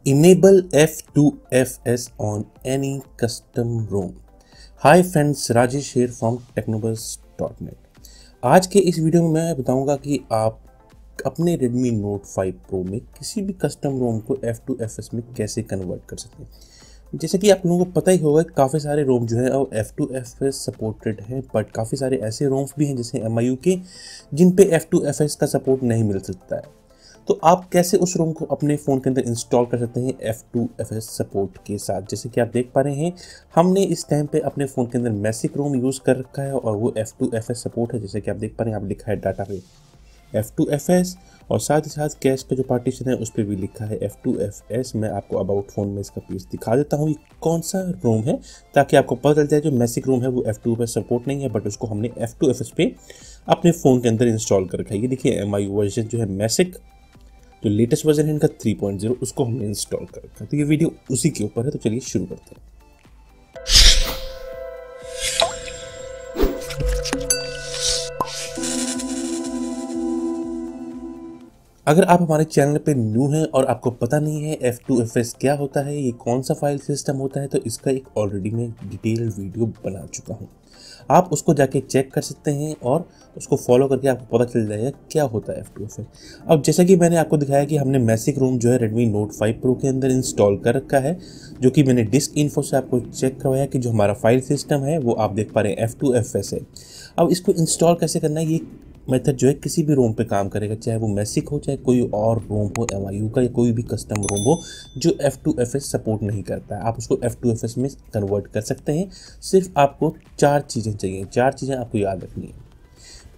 Enable F2FS on any custom ROM. Hi friends, Rajesh here from technobuzz.net। आज के इस video में मैं बताऊंगा कि आप अपने Redmi Note 5 Pro में किसी भी कस्टम रोम को F2FS में कैसे कन्वर्ट कर सकते हैं। जैसे कि आप लोगों को पता ही होगा, काफ़ी सारे रोम जो है अब F2FS सपोर्टेड हैं, बट काफ़ी सारे ऐसे रोम्स भी हैं जैसे MIU के जिन पे F2FS का सपोर्ट नहीं मिल सकता है। तो आप कैसे उस रोम को अपने फ़ोन के अंदर इंस्टॉल कर सकते हैं F2FS सपोर्ट के साथ। जैसे कि आप देख पा रहे हैं, हमने इस टाइम पे अपने फ़ोन के अंदर मैसिक रोम यूज़ कर रखा है और वो F2FS सपोर्ट है। जैसे कि आप देख पा रहे हैं, आप लिखा है डाटा पे F2FS और साथ ही साथ कैश का जो पार्टीशन है उस पर भी लिखा है F2FS। मैं आपको अबाउट फ़ोन में इसका पेज दिखा देता हूँ, ये कौन सा रोम है, ताकि आपको पता चल जाए जो मैसिक रोम है वो F2FS सपोर्ट नहीं है, बट उसको हमने F2FS पे अपने फ़ोन के अंदर इंस्टॉल कर रखा है। ये देखिए MIU वर्जन जो है मैसिक, जो लेटेस्ट वर्जन है इनका 3.0, उसको हमने इंस्टॉल कर रखा है। तो ये वीडियो उसी के ऊपर है, तो चलिए शुरू करते हैं। अगर आप हमारे चैनल पे न्यू हैं और आपको पता नहीं है F2FS क्या होता है, ये कौन सा फाइल सिस्टम होता है, तो इसका एक ऑलरेडी मैं डिटेल्ड वीडियो बना चुका हूँ। आप उसको जाके चेक कर सकते हैं और उसको फॉलो करके आपको पता चल जाएगा क्या होता है F2FS। अब जैसा कि मैंने आपको दिखाया कि हमने मैसिक रोम जो है Redmi Note 5 Pro के अंदर इंस्टॉल कर रखा है, जो कि मैंने डिस्क इन्फो से आपको चेक करवाया कि जो हमारा फाइल सिस्टम है वो आप देख पा रहे हैं F2FS है। अब इसको इंस्टॉल कैसे करना है, ये मेथड जो है किसी भी रोम पे काम करेगा, चाहे वो मैसिक हो, चाहे कोई और रोम हो MIU का, या कोई भी कस्टम रोम हो जो F2FS सपोर्ट नहीं करता है। आप उसको F2FS में कन्वर्ट कर सकते हैं। सिर्फ आपको 4 चीज़ें चाहिए, 4 चीज़ें आपको याद रखनी है।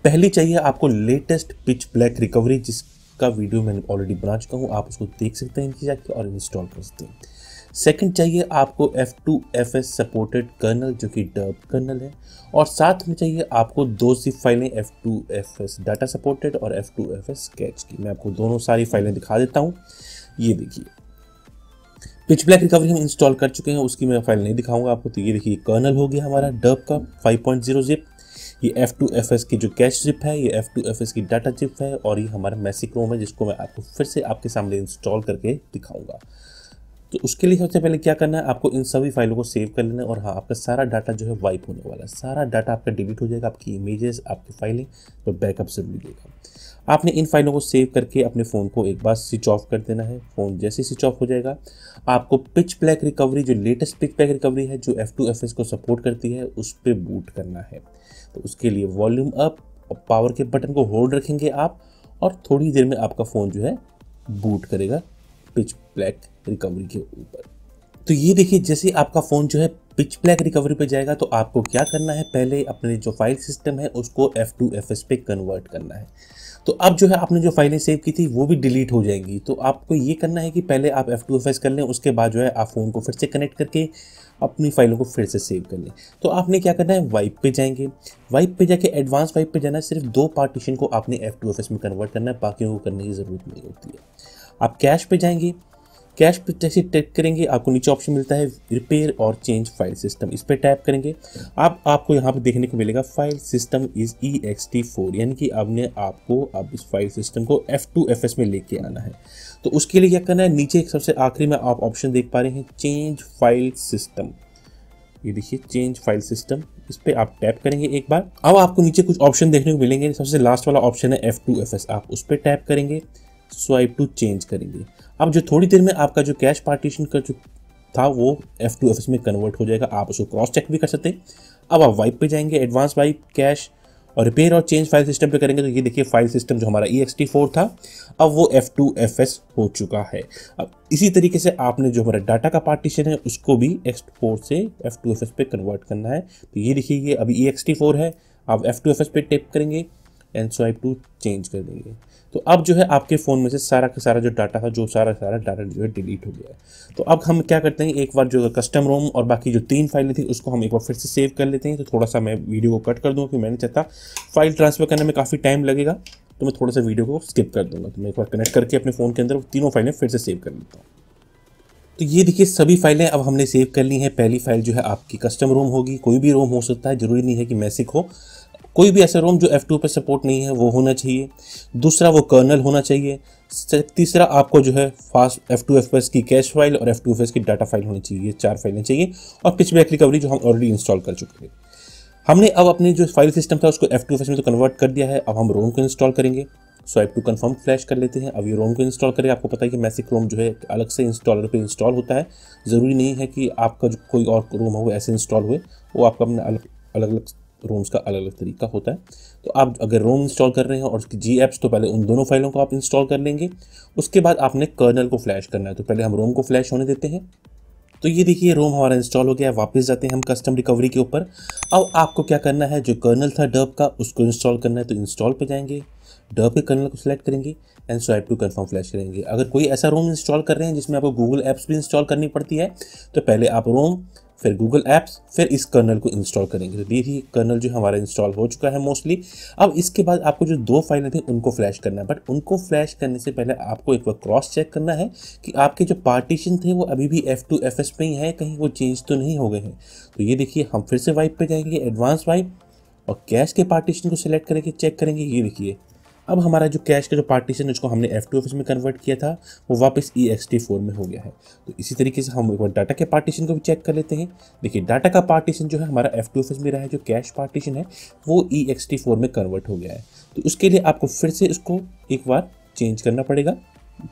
पहली चाहिए आपको लेटेस्ट पिच ब्लैक रिकवरी, जिसका वीडियो मैंने ऑलरेडी बना चुका हूँ, आप उसको देख सकते हैं नीचे जाके और इंस्टॉल कर सकते हैं। सेकंड चाहिए आपको F2FS सपोर्टेड कर्नल, जो कि डर्ब कर्नल है, और साथ में चाहिए आपको 2 जिप फाइलें F2FS डाटा सपोर्टेड और F2FS कैच की। मैं आपको दोनों सारी फाइलें दिखा देता हूँ। ये देखिए, पिच ब्लैक रिकवरी हम इंस्टॉल कर चुके हैं, उसकी मैं फाइल नहीं दिखाऊंगा आपको। तो ये देखिए, कर्नल हो गया हमारा डर्ब का 5.0 जिप, ये F2FS की जो कैश जिप है, ये F2FS की डाटा जिप है, और ये हमारा मैसिक रोम है जिसको मैं आपको फिर से आपके सामने इंस्टॉल करके दिखाऊंगा। तो उसके लिए सबसे पहले क्या करना है, आपको इन सभी फाइलों को सेव कर लेना है। और हाँ, आपका सारा डाटा जो है वाइप होने वाला है, सारा डाटा आपका डिलीट हो जाएगा, आपकी इमेजेस, आपकी फाइलें, तो बैकअप से मिलेगा। आपने इन फाइलों को सेव करके अपने फ़ोन को एक बार स्विच ऑफ कर देना है। फ़ोन जैसे स्विच ऑफ हो जाएगा, आपको पिच ब्लैक रिकवरी, जो लेटेस्ट पिच ब्लैक रिकवरी है जो F2FS को सपोर्ट करती है, उस पर बूट करना है। तो उसके लिए वॉल्यूम अप और पावर के बटन को होल्ड रखेंगे आप, और थोड़ी देर में आपका फ़ोन जो है बूट करेगा पिच ब्लैक रिकवरी के ऊपर। तो ये देखिए, जैसे आपका फ़ोन जो है पिच ब्लैक रिकवरी पे जाएगा, तो आपको क्या करना है, पहले अपने जो फाइल सिस्टम है उसको F2FS पे कन्वर्ट करना है। तो अब जो है आपने जो फाइलें सेव की थी वो भी डिलीट हो जाएंगी। तो आपको ये करना है कि पहले आप F2FS कर लें, उसके बाद जो है आप फ़ोन को फिर से कनेक्ट करके अपनी फाइलों को फिर से सेव कर लें। तो आपने क्या करना है, वाइप पे जाएंगे, वाइप पे जाके एडवांस वाइप पे जाना है। सिर्फ 2 पार्टीशन को आपने F2FS में कन्वर्ट करना है, बाकी को करने की ज़रूरत नहीं होती है। आप कैश पे जाएंगे, कैश पे जैसे टैप करेंगे आपको नीचे ऑप्शन मिलता है रिपेयर और चेंज फाइल सिस्टम, इस पर टैप करेंगे। आपको यहाँ पे देखने को मिलेगा फाइल सिस्टम इज ext4, यानी कि आपने अब इस फाइल सिस्टम को F2FS में लेके आना है। तो उसके लिए क्या करना है, नीचे एक सबसे आखिरी में आप ऑप्शन देख पा रहे हैं चेंज फाइल सिस्टम, ये देखिए चेंज फाइल सिस्टम, इस पर आप टैप करेंगे एक बार। अब आपको नीचे कुछ ऑप्शन देखने को मिलेंगे, सबसे लास्ट वाला ऑप्शन है F2FS, आप उस पर टैप करेंगे, स्वाइप टू चेंज करेंगे। अब जो थोड़ी देर में आपका जो कैश पार्टीशन का जो था वो F2FS में कन्वर्ट हो जाएगा। आप उसको क्रॉस चेक भी कर सकते हैं। अब आप वाइप पे जाएंगे, एडवांस वाइप, कैश और रिपेयर और चेंज फाइल सिस्टम पे करेंगे, तो ये देखिए फाइल सिस्टम जो हमारा ext4 था अब वो F2FS हो चुका है। अब इसी तरीके से आपने जो हमारा डाटा का पार्टीशन है उसको भी ext4 से F2FS पे कन्वर्ट करना है। तो ये देखिए, ये अभी ext4 है, आप F2FS पे टैप करेंगे एंड स्वाइप टू चेंज कर देंगे। तो अब जो है आपके फ़ोन में से सारा का सारा जो डाटा था, जो सारा डाटा जो है डिलीट हो गया है। तो अब हम क्या करते हैं, एक बार जो कस्टम रोम और बाकी जो 3 फाइलें थी उसको हम एक बार फिर से सेव कर लेते हैं। तो थोड़ा सा मैं वीडियो को कट कर दूँ, क्योंकि मैंने चाहता फाइल ट्रांसफ़र करने में काफ़ी टाइम लगेगा, तो मैं थोड़ा सा वीडियो को स्किप कर दूँगा। तो मैं एक बार कनेक्ट करके अपने फ़ोन के अंदर तीनों फाइलें फिर से सेव कर लेता हूँ। तो ये देखिए, सभी फाइलें अब हमने सेव कर ली हैं। पहली फाइल जो है आपकी कस्टम रोम होगी, कोई भी रोम हो सकता है, ज़रूरी नहीं है कि मैसिक हो। कोई भी ऐसा रोम जो F2 पे सपोर्ट नहीं है वो होना चाहिए। दूसरा वो कर्नल होना चाहिए। तीसरा आपको जो है फास्ट F2FS की कैश फाइल और F2FS की डाटा फाइल होनी चाहिए। ये 4 फाइलें चाहिए और पिच बैक रिकवरी जो हम ऑलरेडी इंस्टॉल कर चुके हैं। हमने अब अपने जो फाइल सिस्टम था उसको F2FS में तो कन्वर्ट कर दिया है। अब हम रोम को इंस्टॉल करेंगे। स्वाइप टू कन्फर्म फ्लैश कर लेते हैं। अब ये रोम को इंस्टॉल करें। आपको पता है कि मैसिक रोम जो है अलग से इंस्टॉलर पे इंस्टॉल होता है। ज़रूरी नहीं है कि आपका जो कोई और रोम हो ऐसे इंस्टॉल हुए, वो आपका अपना अलग अलग रोम्स का अलग अलग तरीका होता है। तो आप अगर रोम इंस्टॉल कर रहे हैं और उसकी जी एप्स, तो पहले उन दोनों फाइलों को आप इंस्टॉल कर लेंगे। उसके बाद आपने कर्नल को फ्लैश करना है। तो पहले हम रोम को फ्लैश होने देते हैं। तो ये देखिए रोम हमारा इंस्टॉल हो गया है। वापस जाते हैं हम कस्टम रिकवरी के ऊपर। अब आपको क्या करना है, जो कर्नल था डर्ब का उसको इंस्टॉल करना है। तो इंस्टॉल पे जाएंगे, डर्ब के कर्नल को सिलेक्ट करेंगे and swipe to confirm flash करेंगे। अगर कोई ऐसा रोम इंस्टॉल कर रहे हैं जिसमें आपको गूगल एप्स भी इंस्टॉल करनी पड़ती है, तो पहले आप रोम, फिर गूगल एप्स, फिर इस कर्नल को इंस्टॉल करेंगे। तो देखिए कर्नल जो हमारा इंस्टॉल हो चुका है मोस्टली। अब इसके बाद आपको जो 2 फाइलें थी उनको फ्लैश करना है, बट उनको फ्लैश करने से पहले आपको एक बार क्रॉस चेक करना है कि आपके जो पार्टीशन थे वो अभी भी F2FS पे ही है, कहीं वो चेंज तो नहीं हो गए हैं। तो ये देखिए हम फिर से वाइप पे जाएंगे, एडवांस वाइप, और कैश के पार्टीशन को सिलेक्ट करेंगे, चेक करेंगे। ये देखिए अब हमारा जो कैश का जो पार्टीशन है, जिसको हमने F2FS में कन्वर्ट किया था, वो वापस ext4 में हो गया है। तो इसी तरीके से हम एक बार डाटा के पार्टीशन को भी चेक कर लेते हैं। देखिए डाटा का पार्टीशन जो है हमारा F2FS में रहा है, जो कैश पार्टीशन है वो ext4 में कन्वर्ट हो गया है। तो उसके लिए आपको फिर से इसको एक बार चेंज करना पड़ेगा।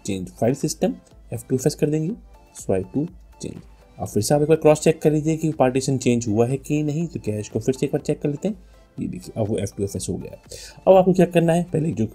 चेंज फाइल सिस्टम, F2FS कर देंगे, स्वाइप टू चेंज। अब फिर से आप एक बार क्रॉस चेक कर लीजिए कि पार्टीशन चेंज हुआ है कि नहीं। तो कैश को फिर से एक बार चेक कर लेते हैं। ये देखिए अब वो F2FS हो गया है। अब आपको क्या करना है, पहले जो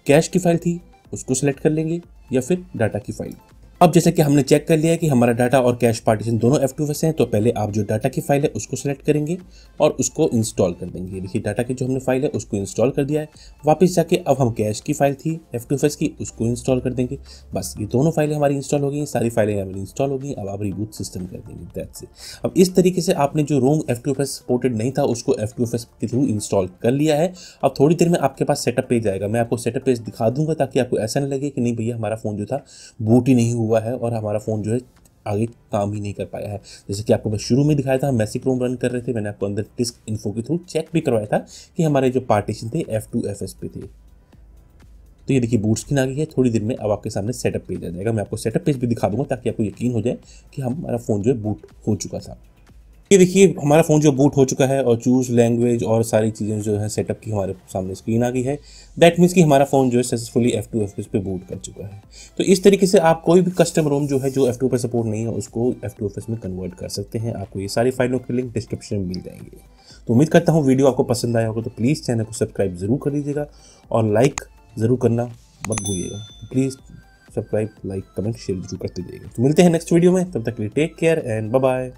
कैश की फाइल थी उसको सिलेक्ट कर लेंगे या फिर डाटा की फाइल। अब जैसे कि हमने चेक कर लिया है कि हमारा डाटा और कैश पार्टीशन दोनों F2FS हैं, तो पहले आप जो डाटा की फाइल है उसको सिलेक्ट करेंगे और उसको इंस्टॉल कर देंगे। देखिए डाटा की जो हमने फाइल है उसको इंस्टॉल कर दिया है। वापस जाके अब हम कैश की फाइल थी F2FS की, उसको इंस्टॉल कर देंगे। बस ये दोनों फाइलें हमारी इंस्टॉल हो गई, सारी फाइलें हमारी इंस्टॉल हो गई। अब आप रिबूट सिस्टम कर देंगे, दैट्स इट। अब इस तरीके से आपने जो रोम F2FS सपोर्टेड नहीं था उसको F2FS के थ्रू इंस्टॉल कर लिया है। अब थोड़ी देर में आपके पास सेटअप पेज आएगा। मैं आपको सेटअप पेज दिखा दूंगा ताकि आपको ऐसा नहीं लगे कि नहीं भैया हमारा फ़ोन जो था बूट ही नहीं हुआ है और हमारा फ़ोन जो है आगे काम ही नहीं कर पाया है। जैसे कि आपको मैं शुरू में दिखाया था, हम मैसिक रोम रन कर रहे थे। मैंने आपको अंदर डिस्क इन्फो के थ्रू चेक भी करवाया था कि हमारे जो पार्टीशन थे F2FS पे थे। तो ये देखिए बूट स्क्रीन आ गई है। थोड़ी देर में अब आपके सामने सेटअप पेज आ जाएगा। मैं आपको सेटअप पेज भी दिखा दूंगा ताकि आपको यकीन हो जाए कि हमारा फ़ोन जो है बूट हो चुका था। ये देखिए हमारा फ़ोन जो बूट हो चुका है और चूज़ लैंग्वेज और सारी चीज़ें जो है सेटअप की हमारे सामने स्क्रीन आ गई है। दैट मीन्स कि हमारा फ़ोन जो है सक्सेसफुली F2FS पे बूट कर चुका है। तो इस तरीके से आप कोई भी कस्टम रोम जो है जो F2 पे सपोर्ट नहीं है उसको F2FS में कन्वर्ट कर सकते हैं। आपको ये सारी फाइलों के लिंक डिस्क्रिप्शन में मिल जाएंगे। तो उम्मीद करता हूँ वीडियो आपको पसंद आया होगा। तो प्लीज़ चैनल को सब्सक्राइब ज़रूर कर लीजिएगा और लाइक ज़रूर करना मत भूलिएगा। Please subscribe, like, comment, share जरूर करते जाइएगा। तो मिलते हैं नेक्स्ट वीडियो में, तब तक के लिए take care and bye bye.